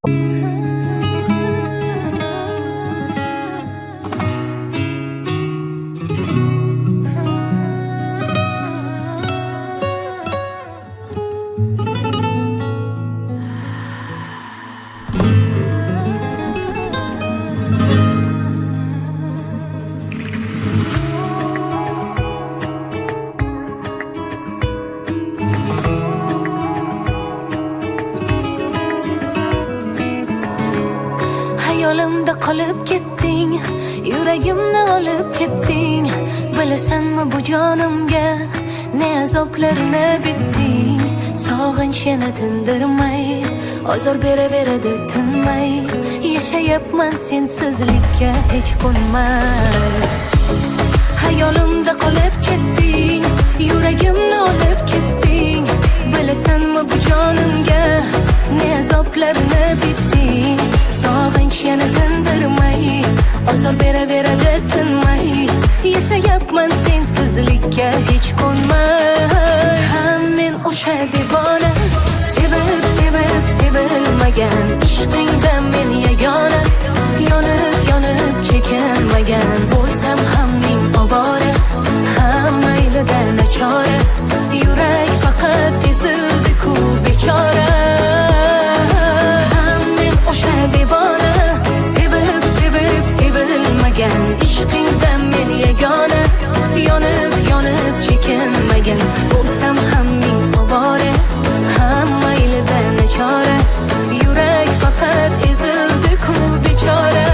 Hayolimda qolib ketding, yuragimni olib ketding. Bilasanmi bu jonimga ne azoblarni bitding. Sog'inch yana tindirmay, ozor beraveradi tinmay. Yashayapman sensizlikka hech ko'nmay. Hayolimda qolib ketding, yuragimni olib ketding. Bilasanmi bu jonimga ne azoblarni bitding. Sog'inch yana tindirmay, ozor beraveradi tinmay. Yashayapman sensizlikka hech ko'nmay. Ham men o'sha devona, sevib sevib sevilmagan. Ishqingdan men yagona, yonib yonib chekinmagan. Bo'lsam ham ming ovora, ham maylida nachora. Yurak faqat ezildi-ku bechora. Ham men o'sha devona, sevib sevib sevilmagan. Ishqingdan men yagona, yonib yonib chekinmagan. Bo'lsam ham ming ovora, ham maylida nachora. Yurak faqat ezildi-ku bechora.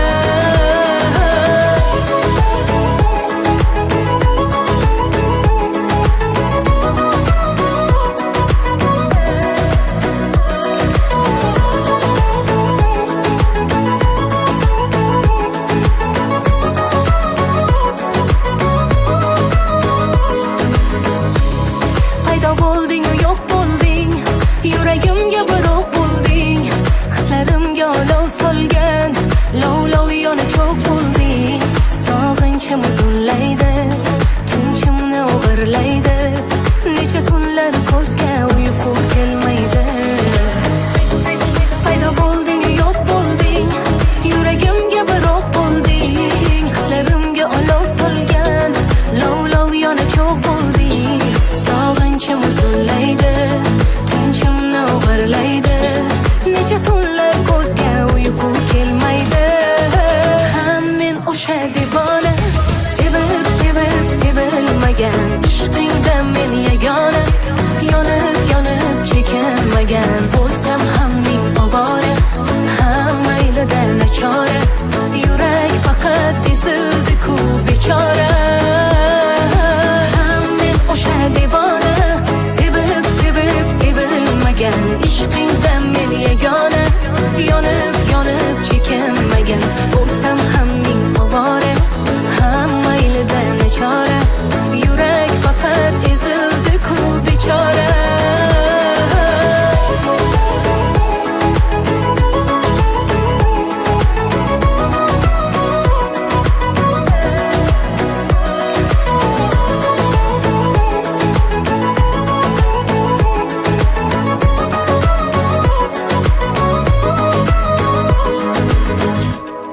Paydo bo'lding-u yo'q bo'lding, yuragimga biroq bo'lding. Hislarimga olov solgan, lov-lov yana cho'q bo'lding. Sog'inchim uzunlaydi, tinchimni o'g'irlaydi. Necha tunlar ko'zga uyqu kelmaydi. Paydo bo'lding-u yo'q bo'lding, yuragimga biroq bo'lding. Hislarimga olov solgan, lov-lov yana cho'q bo'lding. Sog'inchim uzunlaydi, tinchimni o'g'irlaydi. Necha tunlar ko'zga uyqu kelmaydi. Ham men o'sha devona, sevib sevib sevilmagan. Ishqingdan men yagona, yonib yonib chekinmagan. Bo'lsam ham ming ovora, ham maylida nachora. Yurak faqat ezildi-ku bechora. Ham men o'sha devona, sevib sevib sevilmagan. Ishqingdan men yagona, yonib yonib chekinmagan. Bo'lsam ham ming ovora, ham maylida nachora. Yurak faqat ezildi-ku bechora.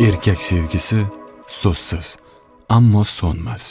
Erkak sevgisi so'zsiz, ammo so'nmas.